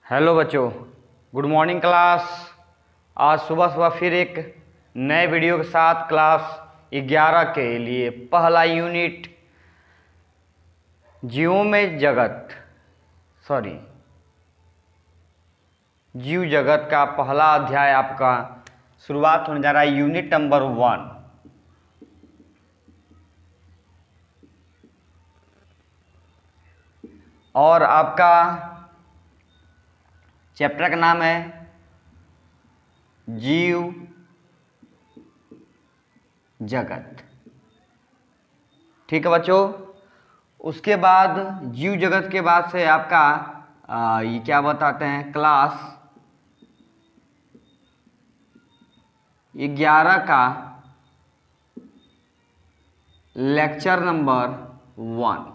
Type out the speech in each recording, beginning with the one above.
Hello बच्चों, good morning class. आज सुबह सुबह फिर एक नए वीडियो के साथ क्लास 11 के लिए पहला यूनिट जीव जगत का पहला अध्याय आपका शुरुआत होने जा रहा है। यूनिट नंबर 1 और आपका चैप्टर का नाम है जीव जगत। ठीक है बच्चों, उसके बाद जीव जगत के बाद से आपका ये क्या बताते हैं, क्लास 11 का लेक्चर नंबर 1।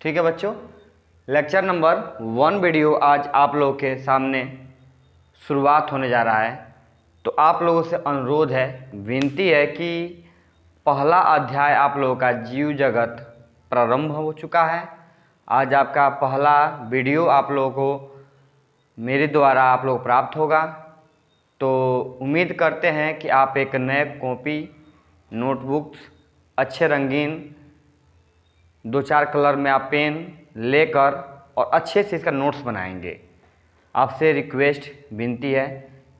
ठीक है बच्चों, लेक्चर नंबर 1 वीडियो आज आप लोगों के सामने शुरुआत होने जा रहा है। तो आप लोगों से अनुरोध है, विनती है कि पहला अध्याय आप लोगों का जीव जगत प्रारंभ हो चुका है। आज आपका पहला वीडियो आप लोगों को मेरे द्वारा आप लोग प्राप्त होगा। तो उम्मीद करते हैं कि आप एक नए कॉपी, नोटबुक्स, अच्छे रंगीन 2-4 कलर में आप पेन लेकर और अच्छे से इसका नोट्स बनाएंगे। आपसे रिक्वेस्ट, विनती है,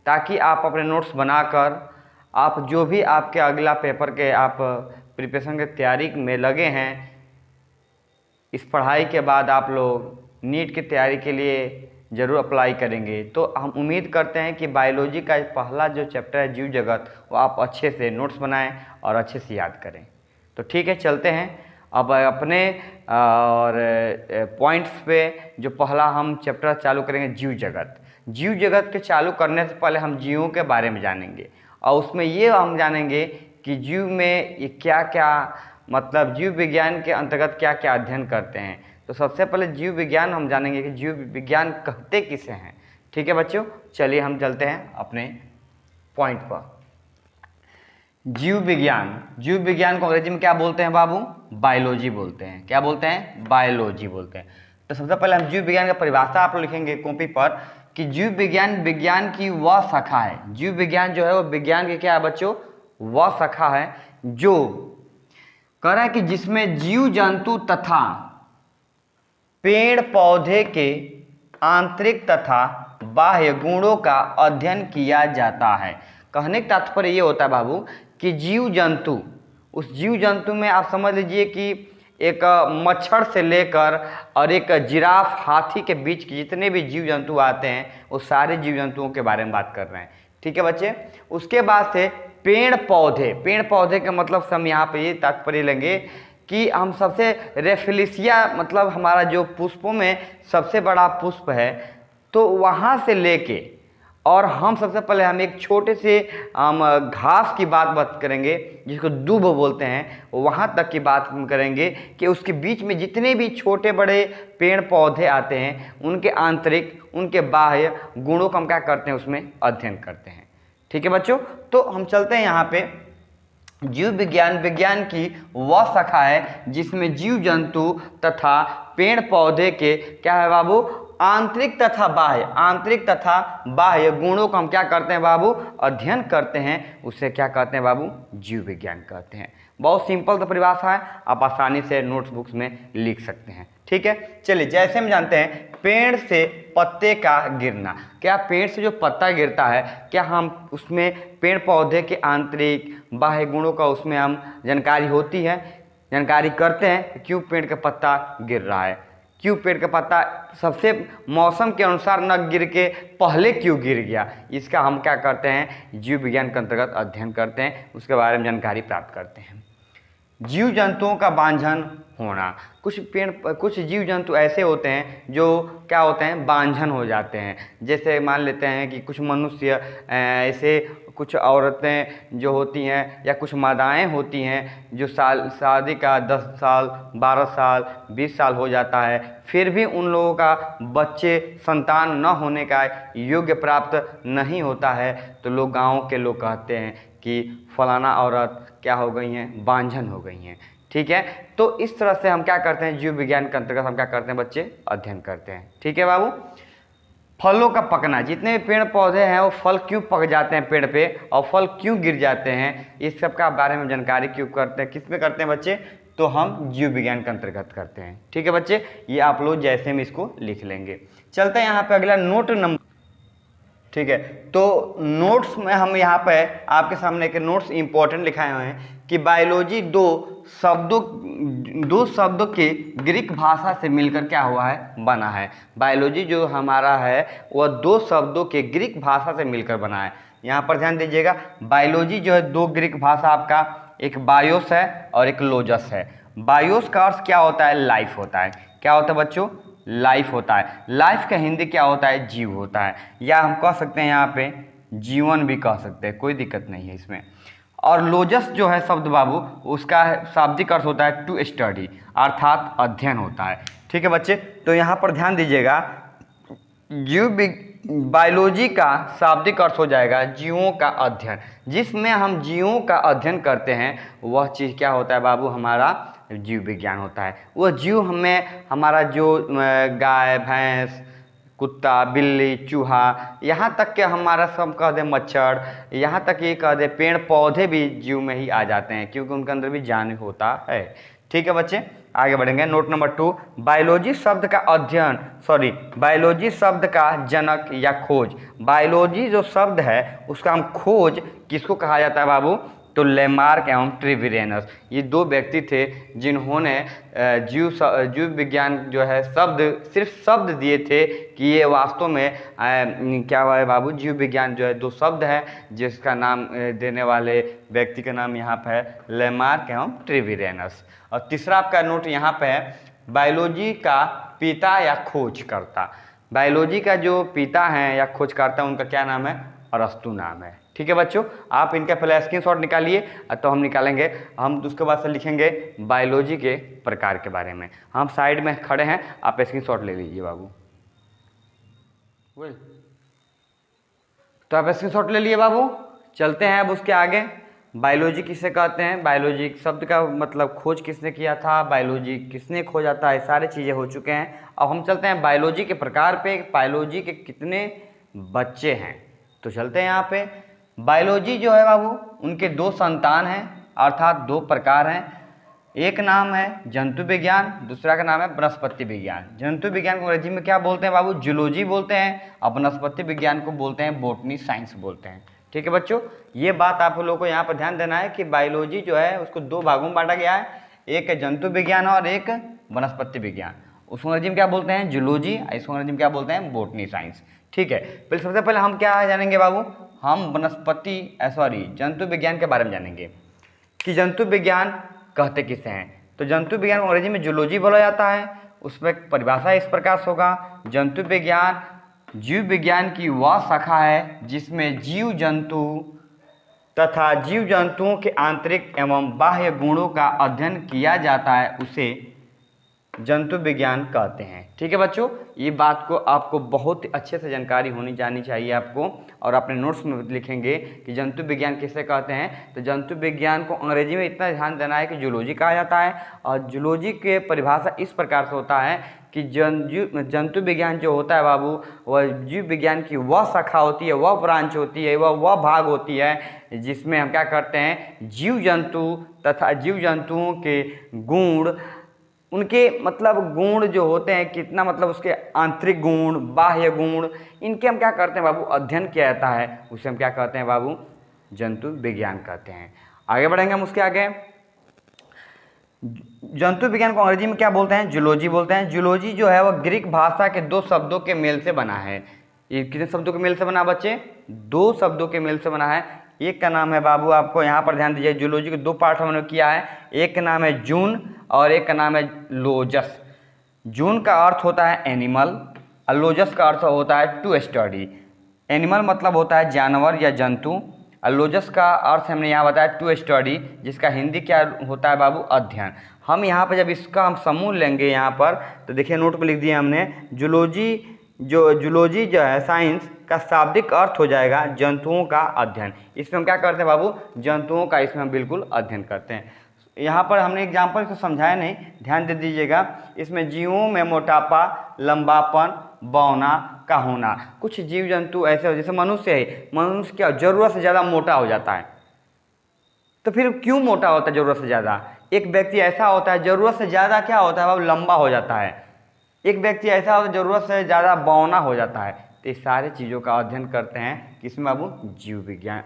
ताकि आप अपने नोट्स बनाकर आप जो भी आपके अगला पेपर के आप प्रिपरेशन की तैयारी में लगे हैं, इस पढ़ाई के बाद आप लोग नीट की तैयारी के लिए ज़रूर अप्लाई करेंगे। तो हम उम्मीद करते हैं कि बायोलॉजी का पहला जो चैप्टर है जीव जगत, वो आप अच्छे से नोट्स बनाएं और अच्छे से याद करें। तो ठीक है, चलते हैं अब अपने और पॉइंट्स पे। जो पहला हम चैप्टर चालू करेंगे जीव जगत। जीव जगत के चालू करने से पहले हम जीवों के बारे में जानेंगे और उसमें ये हम जानेंगे कि जीव में ये क्या क्या, मतलब जीव विज्ञान के अंतर्गत क्या क्या अध्ययन करते हैं। तो सबसे पहले जीव विज्ञान हम जानेंगे कि जीव विज्ञान कहते किसे हैं। ठीक है बच्चों, चलिए हम चलते हैं अपने पॉइंट पर। जीव विज्ञान को अंग्रेजी में क्या बोलते हैं बाबू? बायोलॉजी बोलते हैं। क्या बोलते हैं? बायोलॉजी बोलते हैं। तो सबसे पहले हम जीव विज्ञान का परिभाषा आप लोग लिखेंगे कॉपी पर कि जीव विज्ञान की वह शाखा है। जीव विज्ञान जो है वो विज्ञान की क्या है बच्चों? वह शाखा है जो कह रहा है कि जिसमें जीव जंतु तथा पेड़ पौधे के आंतरिक तथा बाह्य गुणों का अध्ययन किया जाता है। कहने का तात्पर्य ये होता है बाबू कि जीव जंतु, उस जीव जंतु में आप समझ लीजिए कि एक मच्छर से लेकर और एक जिराफ, हाथी के बीच के जितने भी जीव जंतु आते हैं, वो सारे जीव जंतुओं के बारे में बात कर रहे हैं। ठीक है बच्चे, उसके बाद से पेड़ पौधे का मतलब हम यहाँ पे ये तात्पर्य लेंगे कि हम सबसे रेफिलिसिया, मतलब हमारा जो पुष्पों में सबसे बड़ा पुष्प है, तो वहाँ से लेके और हम सबसे पहले हम एक छोटे से घास की बात करेंगे जिसको दूब बोलते हैं, वहाँ तक की बात करेंगे कि उसके बीच में जितने भी छोटे बड़े पेड़ पौधे आते हैं, उनके आंतरिक, उनके बाह्य गुणों का हम क्या करते हैं, उसमें अध्ययन करते हैं। ठीक है बच्चों, तो हम चलते हैं यहाँ पे। जीव विज्ञान की वह शाखा है जिसमें जीव जंतु तथा पेड़ पौधे के क्या है बाबू? आंतरिक तथा बाह्य गुणों को हम क्या करते हैं बाबू? अध्ययन करते हैं। उसे क्या कहते हैं बाबू? जीव विज्ञान कहते हैं। बहुत सिंपल तो परिभाषा है, आप आसानी से नोट्स बुक्स में लिख सकते हैं। ठीक है, चलिए जैसे हम जानते हैं पेड़ से पत्ते का गिरना, क्या पेड़ से जो पत्ता गिरता है, क्या हम उसमें पेड़ पौधे के आंतरिक बाह्य गुणों का उसमें हम जानकारी होती है, जानकारी करते हैं क्यों पेड़ का पत्ता गिर रहा है, क्यों पेड़ का पत्ता सबसे मौसम के अनुसार न गिर के पहले क्यों गिर गया, इसका हम क्या करते हैं? जीव विज्ञान के अंतर्गत अध्ययन करते हैं, उसके बारे में जानकारी प्राप्त करते हैं। जीव जंतुओं का बांझन होना, कुछ जीव जंतु ऐसे होते हैं जो क्या होते हैं? बांझन हो जाते हैं। जैसे मान लेते हैं कि कुछ मनुष्य ऐसे, कुछ औरतें जो होती हैं या कुछ मादाएं होती हैं जो शादी का 10 साल, 12 साल, 20 साल हो जाता है, फिर भी उन लोगों का बच्चे, संतान न होने का योग्य प्राप्त नहीं होता है, तो लोग, गाँव के लोग कहते हैं कि फलाना औरत क्या हो गई हैं? बांझन हो गई हैं। ठीक है। तो इस तरह से हम क्या करते हैं, जीव विज्ञान के अंतर्गत हम क्या करते हैं बच्चे, अध्ययन करते हैं। ठीक है बाबू। फलों का पकना, जितने भी पेड़ पौधे हैं वो फल क्यों पक जाते हैं पेड़ पे और फल क्यों गिर जाते हैं, इस सब का बारे में जानकारी क्यों करते हैं, किस में करते हैं बच्चे, तो हम जीव विज्ञान के अंतर्गत करते हैं। ठीक है बच्चे, ये आप लोग जैसे में इसको लिख लेंगे। चलते हैं यहाँ पे अगला नोट नंबर। ठीक है, तो नोट्स में हम यहाँ पे आपके सामने एक नोट्स इंपॉर्टेंट लिखाए हुए हैं कि बायोलॉजी दो शब्दों के ग्रीक भाषा से मिलकर क्या हुआ है, बना है। बायोलॉजी जो हमारा है वह दो शब्दों के ग्रीक भाषा से मिलकर बना है। यहाँ पर ध्यान दीजिएगा, बायोलॉजी जो है दो ग्रीक भाषा आपका, एक बायोस है और एक लोजस है। बायोस का अर्थ क्या होता है, लाइफ होता है। क्या होता है बच्चों, लाइफ होता है। लाइफ का हिंदी क्या होता है, जीव होता है, या हम कह सकते हैं यहाँ पे जीवन भी कह सकते हैं, कोई दिक्कत नहीं है इसमें। और लोजस जो है शब्द बाबू, उसका शाब्दिक अर्थ होता है टू स्टडी, अर्थात अध्ययन होता है। ठीक है बच्चे, तो यहाँ पर ध्यान दीजिएगा, बायोलॉजी का शाब्दिक अर्थ हो जाएगा जीवों का अध्ययन। जिसमें हम जीवों का अध्ययन करते हैं वह चीज़ क्या होता है बाबू, हमारा जीव विज्ञान होता है। वह जीव हमें हमारा जो गाय भैंस कुत्ता बिल्ली चूहा, यहाँ तक कि हमारा सब कह दे मच्छर, यहाँ तक ये कह दे पेड़ पौधे भी जीव में ही आ जाते हैं, क्योंकि उनके अंदर भी जान होता है। ठीक है बच्चे, आगे बढ़ेंगे। नोट नंबर 2, बायोलॉजी शब्द का अध्ययन, बायोलॉजी शब्द का जनक या खोज। बायोलॉजी जो शब्द है उसका हम खोज किसको कहा जाता है बाबू, तो लेमार्क एवं ट्रिविरेनस, ये दो व्यक्ति थे जिन्होंने जीव विज्ञान जो है सिर्फ शब्द दिए थे कि ये वास्तव में क्या हुआ है बाबू, जीव विज्ञान जो है दो शब्द है, जिसका नाम देने वाले व्यक्ति का नाम यहाँ पे है लेमार्क एवं ट्रिविरेनस। और तीसरा आपका नोट यहाँ पे है, बायोलॉजी का पिता या खोजकर्ता। बायोलॉजी का जो पिता हैं या खोजकर्ता, उनका क्या नाम है, अरस्तु नाम है। ठीक है बच्चों, आप इनका पहले स्क्रीनशॉट निकालिए, तो हम निकालेंगे, हम उसके बाद से लिखेंगे बायोलॉजी के प्रकार के बारे में। हम साइड में खड़े हैं, आप स्क्रीनशॉट ले लीजिए बाबू। तो आप स्क्रीनशॉट ले लिए बाबू। चलते हैं अब उसके आगे, बायोलॉजी किसे कहते हैं, बायोलॉजी शब्द का मतलब खोज किसने किया था, बायोलॉजी किसने खोजा था, ये सारी चीज़ें हो चुके हैं। अब हम चलते हैं बायोलॉजी के प्रकार पे, बायोलॉजी के कितने बच्चे हैं। तो चलते हैं यहाँ पे, बायोलॉजी जो है बाबू, उनके दो संतान हैं, अर्थात दो प्रकार हैं। एक नाम है जंतु विज्ञान, दूसरा का नाम है वनस्पति विज्ञान। जंतु विज्ञान को अंग्रेजी में क्या बोलते हैं बाबू, जूलॉजी बोलते हैं, और वनस्पति विज्ञान को बोलते हैं बॉटनी साइंस बोलते हैं। ठीक है बच्चों, ये बात आप लोगों को यहाँ पर ध्यान देना है कि बायोलॉजी जो है उसको दो भागों में बांटा गया है, एक है जंतु विज्ञान और एक वनस्पति विज्ञान। उसको अंग्रेजी में क्या बोलते हैं, जूलॉजी, इसको अंग्रेजी में क्या बोलते हैं, बॉटनी साइंस। ठीक है, पहले सबसे पहले हम क्या जानेंगे बाबू, हम जंतु विज्ञान के बारे में जानेंगे कि जंतु विज्ञान कहते किसे हैं। तो जंतु विज्ञान को अंग्रेजी में जूलॉजी बोला जाता है। उसमें परिभाषा इस प्रकार से होगा, जंतु विज्ञान जीव विज्ञान की वह शाखा है जिसमें जीव जंतु तथा जीव जंतुओं के आंतरिक एवं बाह्य गुणों का अध्ययन किया जाता है, उसे जंतु विज्ञान कहते हैं। ठीक है बच्चों, ये बात को आपको बहुत अच्छे से जानकारी होनी जानी चाहिए आपको, और अपने नोट्स में लिखेंगे कि जंतु विज्ञान किसे कहते हैं। तो जंतु विज्ञान को अंग्रेजी में इतना ध्यान देना है कि जूलॉजी कहा जाता है, और जूलॉजी के परिभाषा इस प्रकार से होता है कि जंतु विज्ञान जो होता है बाबू, वह जीव विज्ञान की वह शाखा होती है, वह ब्रांच होती है, वह भाग होती है जिसमें हम क्या करते हैं, जीव जंतु तथा जीव जंतुओं के गुण, उनके मतलब गुण जो होते हैं, कितना मतलब उसके आंतरिक गुण बाह्य गुण, इनके हम क्या करते हैं बाबू, अध्ययन किया जाता है, उसे हम क्या कहते हैं बाबू, जंतु विज्ञान कहते हैं। आगे बढ़ेंगे हम उसके आगे, जंतु विज्ञान को अंग्रेजी में क्या बोलते हैं, जूलॉजी बोलते हैं। जूलॉजी जो है वह ग्रीक भाषा के दो शब्दों के मेल से बना है। ये कितने शब्दों के मेल से बना बच्चे, दो शब्दों के मेल से बना है। एक का नाम है बाबू, आपको यहाँ पर ध्यान दीजिए, जूलॉजी के दो पार्ट हमने किया है, एक का नाम है जून और एक का नाम है लोजस। जून का अर्थ होता है एनिमल और लोजस का अर्थ होता है टू स्टडी। एनिमल मतलब होता है जानवर या जंतु, और लोजस का अर्थ हमने यहाँ बताया टू स्टडी, जिसका हिंदी क्या होता है बाबू, अध्ययन। हम यहाँ पर जब इसका हम समूह लेंगे यहाँ पर, तो देखिए नोट पर लिख दिया हमने, जूलॉजी जो है साइंस का शाब्दिक अर्थ हो जाएगा जंतुओं का अध्ययन। इसमें हम क्या करते हैं बाबू, जंतुओं का इसमें हम बिल्कुल अध्ययन करते हैं। यहाँ पर हमने एग्जाम्पल को समझाया नहीं, ध्यान दे दीजिएगा। इसमें जीवों में मोटापा, लंबापन, बौना का होना। कुछ जीव जंतु ऐसे हो, जैसे मनुष्य है, मनुष्य क्या जरूरत से ज़्यादा मोटा हो जाता है। तो फिर क्यों मोटा होता है जरूरत से ज़्यादा? एक व्यक्ति ऐसा होता है जरूरत से ज़्यादा क्या होता है, वो लंबा हो जाता है। एक व्यक्ति ऐसा होता है जरूरत से ज़्यादा बौना हो जाता है। तो इस सारे चीज़ों का अध्ययन करते हैं किसमें बाबू? जीव विज्ञान,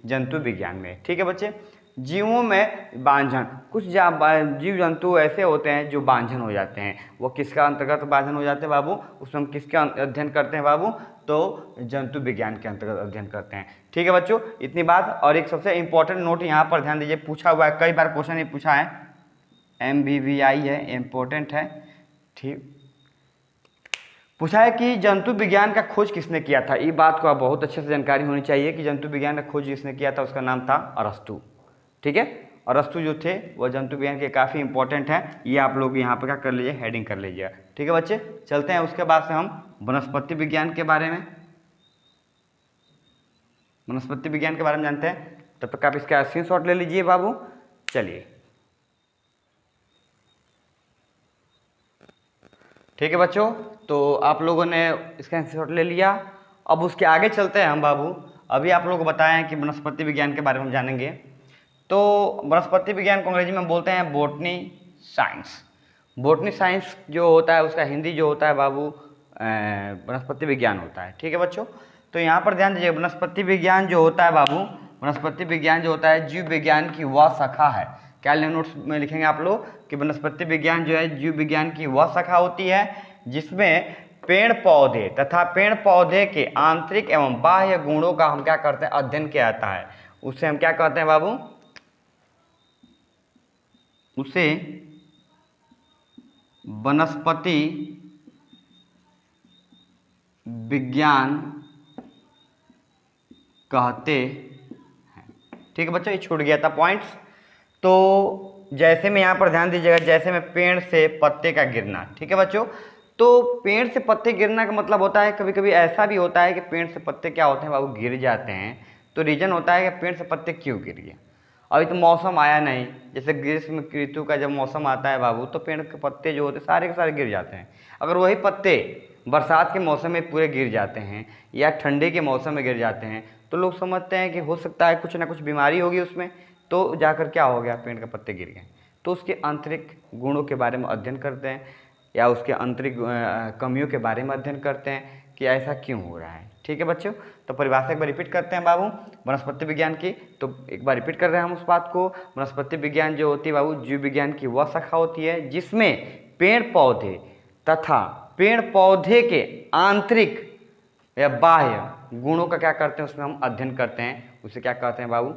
जंतु विज्ञान में। ठीक है बच्चे। जीवों में बांझन, कुछ जीव जंतु ऐसे होते हैं जो बांझन हो जाते हैं। वो किसका अंतर्गत बांझन हो जाते हैं बाबू? उसमें हम किसका अध्ययन करते हैं बाबू? तो जंतु विज्ञान के अंतर्गत अध्ययन करते हैं। ठीक है बच्चों, इतनी बात। और एक सबसे इंपॉर्टेंट नोट यहाँ पर ध्यान दीजिए, पूछा हुआ है, कई बार क्वेश्चन ये पूछा है, MBVI है, इम्पोर्टेंट है। ठीक, पूछा है कि जंतु विज्ञान का खोज किसने किया था। ये बात को आप बहुत अच्छे से जानकारी होनी चाहिए कि जंतु विज्ञान का खोज जिसने किया था उसका नाम था अरस्तु। ठीक है, अरस्तु जो थे वो जंतु विज्ञान के काफ़ी इंपॉर्टेंट हैं। ये आप लोग यहाँ पर क्या कर लीजिए, हेडिंग कर लीजिए। ठीक है बच्चे, चलते हैं उसके बाद से हम वनस्पति विज्ञान के बारे में, वनस्पति विज्ञान के बारे में जानते हैं। तब तक आप इसका स्क्रीनशॉट ले लीजिए बाबू। चलिए, ठीक है बच्चों, तो आप लोगों ने इसका स्क्रीनशॉट ले लिया। अब उसके आगे चलते हैं हम बाबू। अभी आप लोगों को बताएं कि वनस्पति विज्ञान के बारे में जानेंगे। तो वनस्पति विज्ञान को अंग्रेजी में बोलते हैं बॉटनी साइंस। बॉटनी साइंस जो होता है उसका हिंदी जो होता है बाबू वनस्पति विज्ञान होता है। ठीक है बच्चों, तो यहाँ पर ध्यान दीजिए, वनस्पति विज्ञान जो होता है बाबू, वनस्पति विज्ञान जो होता है जीव विज्ञान की वह शाखा है। क्या नोट्स में लिखेंगे आप लोग कि वनस्पति विज्ञान जो है जीव विज्ञान की वह शाखा होती है जिसमें पेड़ पौधे तथा पेड़ पौधे के आंतरिक एवं बाह्य गुणों का हम क्या करते हैं, अध्ययन किया जाता है। उसे हम क्या कहते हैं बाबू? उसे वनस्पति विज्ञान कहते हैं। ठीक है बच्चों, ये छूट गया था पॉइंट्स। तो जैसे में यहाँ पर ध्यान दीजिएगा, जैसे में पेड़ से पत्ते का गिरना। ठीक है बच्चों, तो पेड़ से पत्ते गिरना का मतलब होता है, कभी कभी ऐसा भी होता है कि पेड़ से पत्ते क्या होते हैं बाबू, गिर जाते हैं। तो रीजन होता है कि पेड़ से पत्ते क्यों गिर गए। अभी तो मौसम आया नहीं, जैसे ग्रीष्म ऋतु का जब मौसम आता है बाबू तो पेड़ के पत्ते जो होते हैं सारे के सारे गिर जाते हैं। अगर वही पत्ते बरसात के मौसम में पूरे गिर जाते हैं या ठंडे के मौसम में गिर जाते हैं तो लोग समझते हैं कि हो सकता है कुछ ना कुछ बीमारी होगी उसमें, तो जाकर क्या हो गया, पेड़ के पत्ते गिर गए। तो उसके आंतरिक गुणों के बारे में अध्ययन करते हैं या उसके आंतरिक कमियों के बारे में अध्ययन करते हैं कि ऐसा क्यों हो रहा है। ठीक है बच्चों, तो परिभाषा एक बार रिपीट करते हैं बाबू वनस्पति विज्ञान की। तो एक बार रिपीट कर रहे हैं हम उस बात को। वनस्पति विज्ञान जो होती है बाबू जीव विज्ञान की वह शाखा होती है जिसमें पेड़ पौधे तथा पेड़ पौधे के आंतरिक या बाह्य गुणों का क्या करते हैं, उसमें हम अध्ययन करते हैं। उसे क्या कहते हैं बाबू,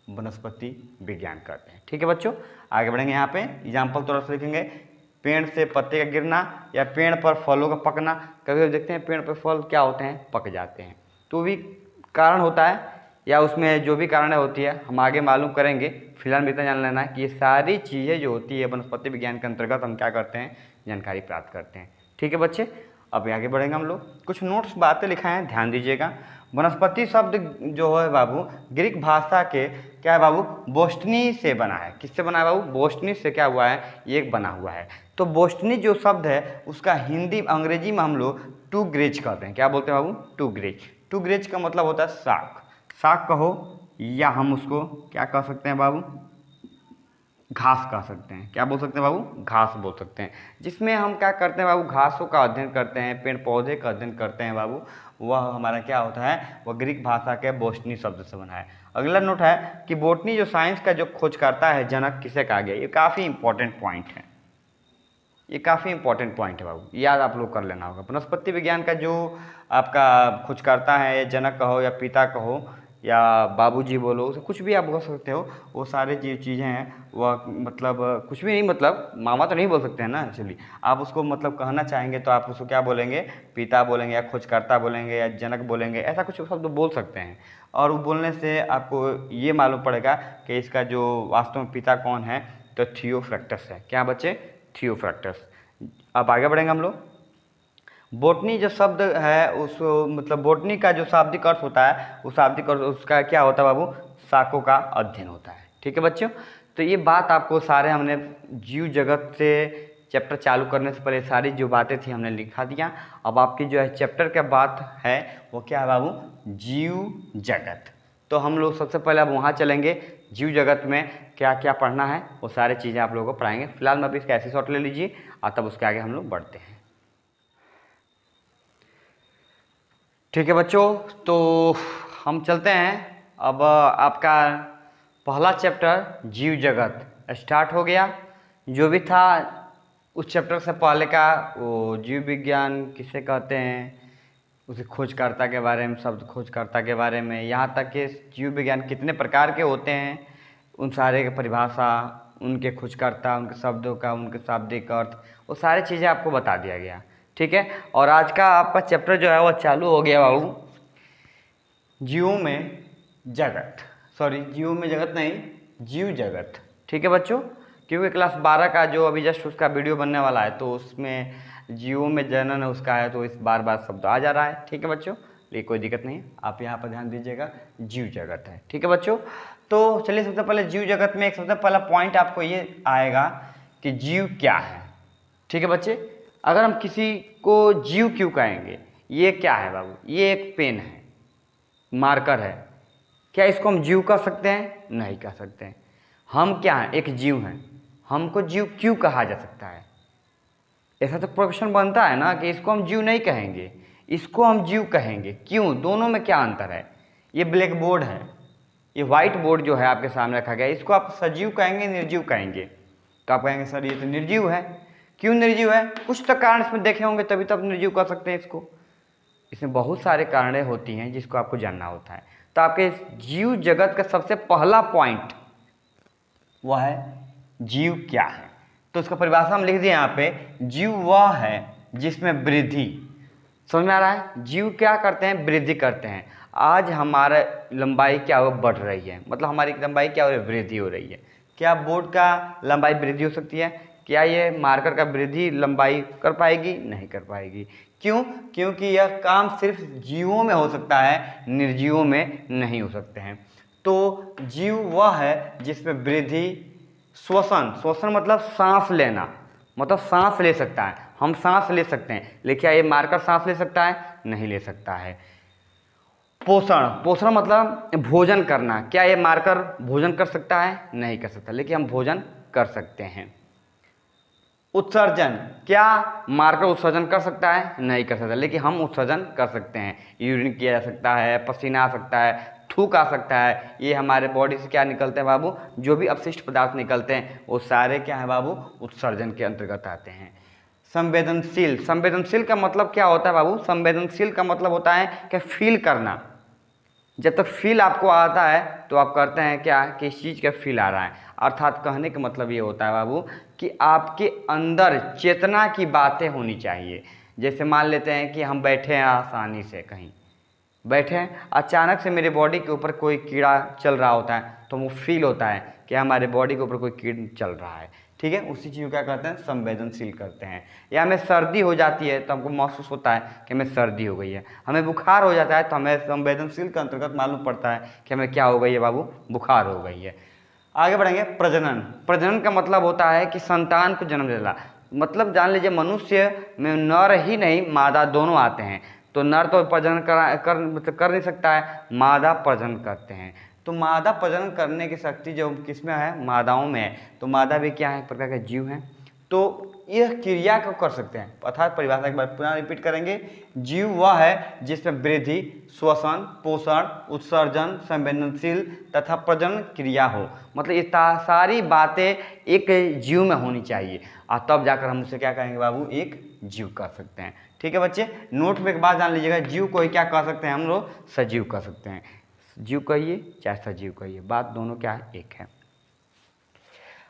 वनस्पति विज्ञान करते हैं। ठीक है बच्चों, आगे बढ़ेंगे। यहाँ पे एग्जाम्पल तौर से लिखेंगे, पेड़ से पत्ते का गिरना या पेड़ पर फलों का पकना। कभी कभी देखते हैं पेड़ पर फल क्या होते हैं, पक जाते हैं, तो भी कारण होता है या उसमें जो भी कारण होती है हम आगे मालूम करेंगे। फिलहाल इतना जान लेना है कि ये सारी चीज़ें जो होती है वनस्पति विज्ञान के अंतर्गत हम क्या करते हैं, जानकारी प्राप्त करते हैं। ठीक है बच्चे, अब आगे बढ़ेंगे हम लोग। कुछ नोट्स बातें लिखा है, ध्यान दीजिएगा। वनस्पति शब्द जो है बाबू ग्रीक भाषा के क्या है बाबू, बोस्टनी से बना है। किससे बना है बाबू, बोस्टनी से क्या हुआ है, ये बना हुआ है। तो बोस्टनी जो शब्द है उसका हिंदी अंग्रेजी में हम लोग टू ग्रेज कहते हैं। क्या बोलते हैं बाबू, टू ग्रेज। टू ग्रेज का मतलब होता है शाक, शाक कहो या हम उसको क्या कह सकते हैं बाबू, घास कह सकते हैं। क्या बोल सकते हैं बाबू, घास बोल सकते हैं। जिसमें हम क्या करते हैं बाबू, घासों का अध्ययन करते हैं, पेड़ पौधे का अध्ययन करते हैं बाबू। वह हमारा क्या होता है, वह ग्रीक भाषा के बोटनी शब्द से बना है। अगला नोट है कि बोटनी जो साइंस का जो खोज करता है जनक किसे कहा गया। ये काफ़ी इंपॉर्टेंट पॉइंट है, ये काफ़ी इंपॉर्टेंट पॉइंट है बाबू, याद आप लोग कर लेना होगा। वनस्पति विज्ञान का जो आपका खोजकर्ता है, जनक कहो या पिता कहो या बाबूजी बोलो, उसे कुछ भी आप बोल सकते हो। वो सारे चीज़ें हैं वह मतलब कुछ भी नहीं, मतलब मामा तो नहीं बोल सकते हैं ना। चलिए आप उसको मतलब कहना चाहेंगे तो आप उसको क्या बोलेंगे, पिता बोलेंगे या खोजकर्ता बोलेंगे या जनक बोलेंगे, ऐसा कुछ शब्द बोल सकते हैं। और वो बोलने से आपको ये मालूम पड़ेगा कि इसका जो वास्तव में पिता कौन है, तो थियोफ्रैक्टस है। क्या बच्चे, थियोफ्रैक्टस। अब आगे बढ़ेंगे हम लोग। बोटनी जो शब्द है उस मतलब बोटनी का जो शाब्दिक अर्थ होता है, उस शाब्दिक अर्थ उसका क्या होता है बाबू, शाखों का अध्ययन होता है। ठीक है बच्चों, तो ये बात आपको सारे हमने जीव जगत से चैप्टर चालू करने से पहले सारी जो बातें थी हमने लिखा दिया। अब आपकी जो है चैप्टर का बात है वो क्या है बाबू, जीव जगत। तो हम लोग सबसे पहले अब वहाँ चलेंगे, जीव जगत में क्या क्या पढ़ना है वो सारी चीज़ें आप लोगों को पढ़ाएंगे। फिलहाल में अभी इसका ऐसे शॉट ले लीजिए और तब उसके आगे हम लोग बढ़ते हैं। ठीक है बच्चों, तो हम चलते हैं। अब आपका पहला चैप्टर जीव जगत स्टार्ट हो गया। जो भी था उस चैप्टर से पहले का वो जीव विज्ञान किसे कहते हैं, उसे खोजकर्ता के बारे में, शब्द खोजकर्ता के बारे में, यहाँ तक कि जीव विज्ञान कितने प्रकार के होते हैं उन सारे की परिभाषा, उनके खोजकर्ता, उनके शब्दों का, उनके शाब्दिक अर्थ, वो सारी चीज़ें आपको बता दिया गया। ठीक है, और आज का आपका चैप्टर जो है वो चालू हो गया बाबू, जीवों में जगत, सॉरी जीवों में जगत नहीं, जीव जगत। ठीक है बच्चों, क्योंकि क्लास 12 का जो अभी जस्ट उसका वीडियो बनने वाला है तो उसमें जीवों में जनन उसका है, तो इस बार बार शब्द आ जा रहा है। ठीक है बच्चों, लेकिन कोई दिक्कत नहीं है, आप यहाँ पर ध्यान दीजिएगा, जीव जगत है। ठीक है बच्चों, तो चलिए सबसे पहले जीव जगत में एक सबसे पहला पॉइंट आपको ये आएगा कि जीव क्या है। ठीक है बच्चे, अगर हम किसी को जीव क्यों कहेंगे, ये क्या है बाबू, ये एक पेन है, मार्कर है, क्या इसको हम जीव कह सकते हैं? नहीं कह सकते हैं। हम क्या हैं? एक जीव हैं, हमको जीव क्यों कहा जा सकता है? ऐसा तो प्रश्न बनता है ना कि इसको हम जीव नहीं कहेंगे, इसको हम जीव कहेंगे, क्यों? दोनों में क्या अंतर है? ये ब्लैक बोर्ड है, ये व्हाइट बोर्ड जो है आपके सामने रखा गया, इसको आप सजीव कहेंगे, निर्जीव कहेंगे? तो आप कहेंगे सर ये तो निर्जीव है। क्यों निर्जीव है? कुछ तो कारण इसमें देखे होंगे तभी तो आप निर्जीव कह सकते हैं इसको। इसमें बहुत सारे कारणें होती हैं जिसको आपको जानना होता है। तो आपके जीव जगत का सबसे पहला पॉइंट वह है जीव क्या है। तो उसका परिभाषा हम लिख दिए यहाँ पे, जीव वह है जिसमें वृद्धि, समझ में आ रहा है? जीव क्या करते हैं? वृद्धि करते हैं। आज हमारा लंबाई क्या हो, बढ़ रही है, मतलब हमारी लंबाई क्या हो रही है, वृद्धि हो रही है। क्या बोर्ड का लंबाई वृद्धि हो सकती है? क्या ये मार्कर का वृद्धि लंबाई कर पाएगी? नहीं कर पाएगी। क्यों? क्योंकि यह काम सिर्फ जीवों में हो सकता है, निर्जीवों में नहीं हो सकते हैं। तो जीव वह है जिसमें वृद्धि, श्वसन, श्वसन मतलब सांस लेना, मतलब सांस ले सकता है, हम सांस ले सकते हैं, लेकिन क्या ये मार्कर सांस ले सकता है? नहीं ले सकता है। पोषण, पोषण मतलब भोजन करना, क्या ये मार्कर भोजन कर सकता है? नहीं कर सकता, लेकिन हम भोजन कर सकते हैं। उत्सर्जन, क्या मार्कर उत्सर्जन कर सकता है? नहीं कर सकता, लेकिन हम उत्सर्जन कर सकते हैं। यूरिन किया जा सकता है, पसीना आ सकता है, थूक आ सकता है, ये हमारे बॉडी से क्या निकलते हैं बाबू, जो भी अपशिष्ट पदार्थ निकलते हैं वो सारे क्या है बाबू, उत्सर्जन के अंतर्गत आते हैं। संवेदनशील, संवेदनशील का मतलब क्या होता है बाबू? संवेदनशील का मतलब होता है कि फील करना। जब तक फील आपको आता है तो आप करते हैं क्या, कि इस चीज़ का फील आ रहा है, अर्थात कहने का मतलब ये होता है बाबू कि आपके अंदर चेतना की बातें होनी चाहिए। जैसे मान लेते हैं कि हम बैठे हैं, आसानी से कहीं बैठे हैं, अचानक से मेरे बॉडी के ऊपर कोई कीड़ा चल रहा होता है तो वो फील होता है कि हमारे बॉडी के ऊपर कोई कीड़ा चल रहा है। ठीक है, उसी चीज़ को क्या करते हैं, संवेदनशील करते हैं। या हमें सर्दी हो जाती है तो हमको महसूस होता है कि हमें सर्दी हो गई है, हमें बुखार हो जाता है तो हमें संवेदनशील के अंतर्गत मालूम पड़ता है कि हमें क्या हो गई है बाबू, बुखार हो गई है। आगे बढ़ेंगे, प्रजनन। प्रजनन का मतलब होता है कि संतान को जन्म देना, मतलब जान लीजिए मनुष्य में नर ही नहीं मादा दोनों आते हैं। तो नर तो प्रजनन कर नहीं सकता है, मादा प्रजनन करते हैं। तो मादा प्रजनन करने की शक्ति जो किसमें है, मादाओं में है। तो मादा भी क्या है, एक प्रकार के जीव हैं। तो यह क्रिया को कर सकते हैं, अर्थात परिभाषा एक बार पुनः रिपीट करेंगे, जीव वह है जिसमें वृद्धि, श्वसन, पोषण, उत्सर्जन, संवेदनशील तथा प्रजनन क्रिया हो। मतलब ये सारी बातें एक जीव में होनी चाहिए और तब जाकर हम उसे क्या कहेंगे बाबू, एक जीव कह सकते हैं। ठीक है बच्चे, नोट में एक बात जान लीजिएगा, जीव को ही क्या कह सकते हैं हम लोग, सजीव कह सकते हैं। जीव कहिए चाहे सजीव कहिए, बात दोनों क्या है, एक है।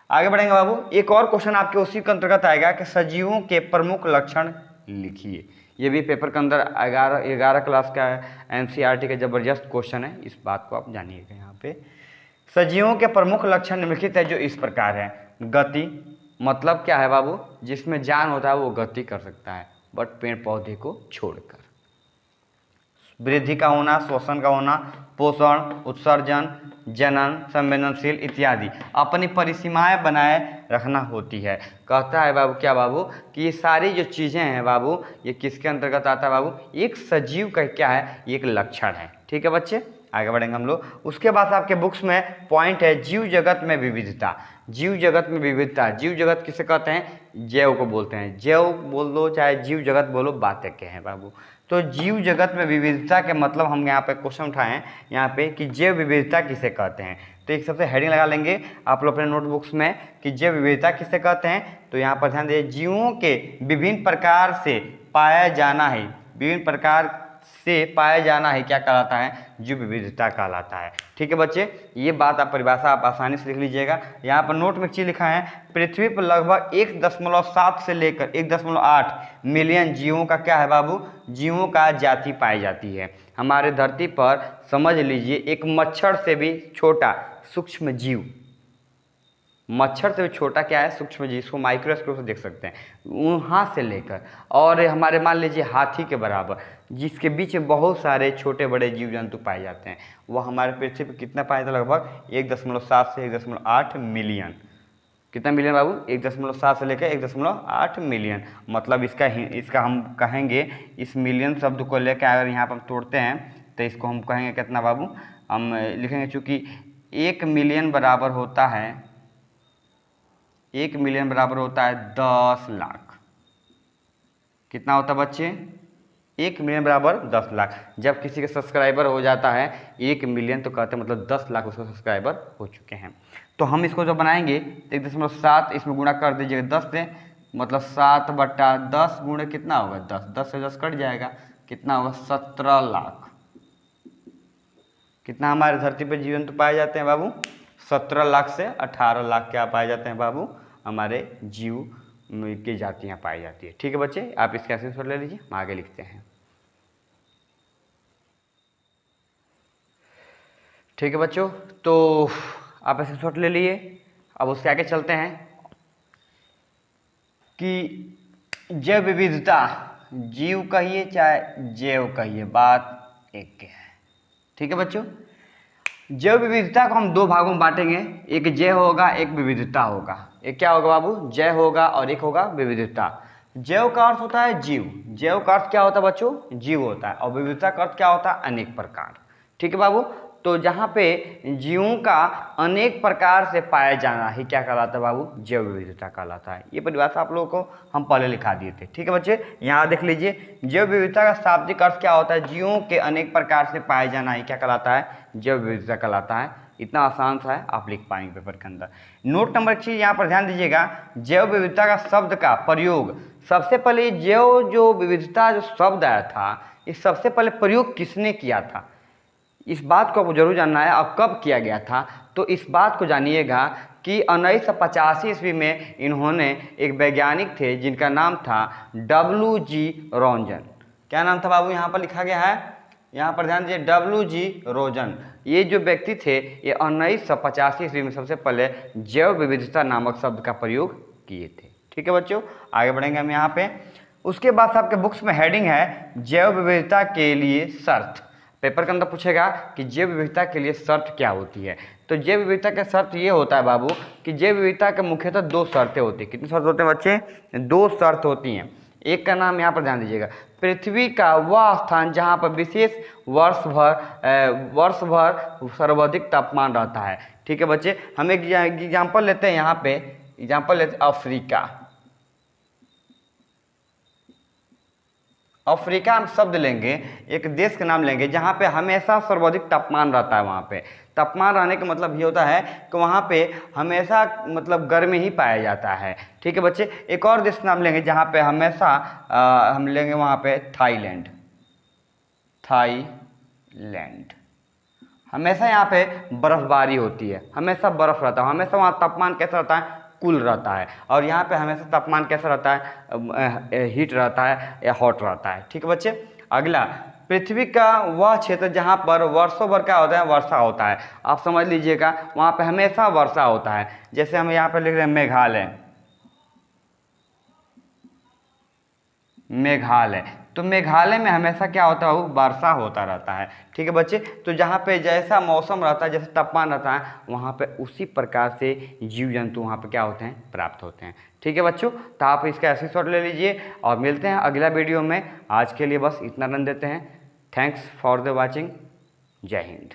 आगे बढ़ेंगे बाबू, एक और क्वेश्चन आपके उसी के अंतर्गत आएगा कि सजीवों के प्रमुख लक्षण लिखिए। ये भी पेपर के अंदर 11 क्लास का एनसीईआरटी का जबरदस्त क्वेश्चन है, इस बात को आप जानिएगा। यहाँ पे सजीवों के प्रमुख लक्षण निम्नलिखित है जो इस प्रकार है। गति, मतलब क्या है बाबू, जिसमें जान होता है वो गति कर सकता है, बट पेड़ पौधे को छोड़कर। वृद्धि का होना, श्वसन का होना, पोषण, उत्सर्जन, जनन, संवेदनशील इत्यादि अपनी परिसीमाएं बनाए रखना होती है। कहता है बाबू क्या बाबू कि ये सारी जो चीज़ें हैं बाबू ये किसके अंतर्गत आता है बाबू, एक सजीव का क्या है, एक लक्षण है। ठीक है बच्चे, आगे बढ़ेंगे हम लोग। उसके बाद आपके बुक्स में पॉइंट है जीव जगत में विविधता। जीव जगत में विविधता, जीव जगत किसे कहते हैं, जैव को बोलते हैं। जैव बोल दो चाहे जीव जगत बोलो, बातें क्या हैं बाबू। तो जीव जगत में विविधता के मतलब हम यहाँ पे क्वेश्चन उठाए हैं यहाँ पे कि जैव विविधता किसे कहते हैं। तो एक सबसे हेडिंग लगा लेंगे आप लोग अपने नोटबुक्स में कि जैव विविधता किसे कहते हैं। तो यहाँ पर ध्यान दीजिए, जीवों के विभिन्न प्रकार से पाया जाना है, विभिन्न प्रकार से पाया जाना है क्या कहलाता है, जीव विविधता कहलाता है। ठीक है बच्चे, ये बात आप परिभाषा आप आसानी से लिख लीजिएगा। यहाँ पर नोट में चीज लिखा है, पृथ्वी पर लगभग 1.7 से लेकर 1.8 मिलियन जीवों का क्या है बाबू, जीवों का जाति पाई जाती है हमारे धरती पर। समझ लीजिए एक मच्छर से भी छोटा सूक्ष्म जीव, मच्छर से भी छोटा क्या है, सूक्ष्म जीव, इसको माइक्रोस्कोप से देख सकते हैं, वहाँ से लेकर और हमारे मान लीजिए हाथी के बराबर, जिसके बीच में बहुत सारे छोटे बड़े जीव जंतु पाए जाते हैं, वह हमारे पृथ्वी पर कितना पाया जाता है, लगभग 1.7 से 1.8 मिलियन। कितना मिलियन बाबू, 1.7 से लेकर 1.8 मिलियन। मतलब इसका हम कहेंगे, इस मिलियन शब्द को लेकर अगर यहाँ पर हम तोड़ते हैं तो इसको हम कहेंगे कितना बाबू, हम लिखेंगे चूँकि 1 मिलियन बराबर होता है, 1 मिलियन बराबर होता है 10 लाख। कितना होता है बच्चे, 1 मिलियन बराबर 10 लाख। जब किसी का सब्सक्राइबर हो जाता है 1 मिलियन तो कहते हैं मतलब 10 लाख उसके सब्सक्राइबर हो चुके हैं। तो हम इसको जब बनाएंगे तो 1.7 इसमें गुणा कर दीजिएगा 10 से, मतलब 7/10 गुणे कितना होगा 10, 10 से 10 कट जाएगा, कितना होगा 17 लाख। कितना हमारे धरती पर जीव जंतु पाए जाते हैं बाबू, 17 लाख से 18 लाख क्या पाए जाते हैं बाबू, हमारे जीव की जातियाँ पाई जाती है। ठीक है बच्चे, आप इसका स्क्रीनशॉट ले लीजिए, हम आगे लिखते हैं। ठीक है बच्चों, तो आप स्क्रीनशॉट ले लिए। अब उसके आगे चलते हैं कि जैव विविधता, जीव कहिए चाहे जैव कहिए, बात एक है। ठीक है बच्चों, जैव विविधता को हम 2 भागों में बांटेंगे, एक जैव होगा एक विविधता होगा। एक क्या होगा बाबू, जैव होगा और एक होगा विविधता। जैव का अर्थ होता है जीव, जैव का अर्थ क्या होता है बच्चों, जीव होता है, और विविधता का अर्थ क्या होता है, अनेक प्रकार। ठीक है बाबू, तो जहाँ पे जीवों का अनेक प्रकार से पाया जाना ही क्या कहलाता है बाबू, जैव विविधता कहलाता है। ये परिभाषा आप लोगों को हम पहले लिखा दिए थे। ठीक है बच्चे, यहाँ देख लीजिए, जैव विविधता का शाब्दिक अर्थ क्या होता है, जीवों के अनेक प्रकार से पाया जाना ही क्या कहलाता है, जैव विविधता कहलाता है। इतना आसान सा है, आप लिख पाएंगे पेपर के अंदर। नोट नंबर 6 यहाँ पर ध्यान दीजिएगा, जैव विविधता का शब्द का प्रयोग, सबसे पहले जैव जो विविधता जो शब्द आया था, इस सबसे पहले प्रयोग किसने किया था, इस बात को आपको जरूर जानना है। अब कब किया गया था, तो इस बात को जानिएगा कि 1985 ईस्वी में इन्होंने, एक वैज्ञानिक थे जिनका नाम था W.G. रोजन। क्या नाम था बाबू, यहाँ पर लिखा गया है, यहाँ पर ध्यान दीजिए, W.G. रोजन। ये जो व्यक्ति थे ये 1985 ईस्वी में सबसे पहले जैव विविधता नामक शब्द का प्रयोग किए थे। ठीक है बच्चों, आगे बढ़ेंगे हम यहाँ पे। उसके बाद आपके बुक्स में हेडिंग है जैव विविधता के लिए शर्त। पेपर के अंदर पूछेगा कि जैव विविधता के लिए शर्त क्या होती है। तो जैव विविधता का शर्त ये होता है बाबू कि जैव विविधता के मुख्यतः 2 शर्तें होती हैं। कितनी शर्त होते हैं बच्चे, 2 शर्त होती हैं। एक का नाम यहाँ पर ध्यान दीजिएगा, पृथ्वी का वह स्थान जहाँ पर विशेष वर्ष भर सर्वाधिक तापमान रहता है। ठीक है बच्चे, हम एक एग्जाम्पल लेते हैं, यहाँ पे एग्जाम्पल लेते हैं अफ्रीका। अफ्रीका हम शब्द लेंगे, एक देश का नाम लेंगे जहाँ पे हमेशा सर्वाधिक तापमान रहता है। वहाँ पे तापमान रहने का मतलब ये होता है कि वहाँ पे हमेशा मतलब गर्मी ही पाया जाता है। ठीक है बच्चे, एक और देश का नाम लेंगे जहाँ पे हमेशा हम लेंगे वहाँ पे थाईलैंड। थाईलैंड हमेशा यहाँ पे बर्फबारी होती है, हमेशा बर्फ रहता है, हमेशा वहाँ तापमान कैसा रहता है, कूल रहता है। और यहाँ पे हमेशा तापमान कैसा रहता है, हीट रहता है या हॉट रहता है। ठीक है बच्चे, अगला, पृथ्वी का वह क्षेत्र जहाँ पर वर्षों भर क्या होता है, वर्षा होता है। आप समझ लीजिएगा वहाँ पे हमेशा वर्षा होता है। जैसे हम यहाँ पे लिख रहे हैं मेघालय, मेघालय तो मेघालय में हमेशा क्या होता है, वो वर्षा होता रहता है। ठीक है बच्चे, तो जहाँ पे जैसा मौसम रहता है, जैसे तापमान रहता है, वहाँ पे उसी प्रकार से जीव जंतु वहाँ पे क्या होते हैं, प्राप्त होते हैं। ठीक है बच्चों, तो आप इसका स्क्रीनशॉट ले लीजिए और मिलते हैं अगला वीडियो में। आज के लिए बस इतना रन देते हैं। Thanks for the watching. जय हिंद।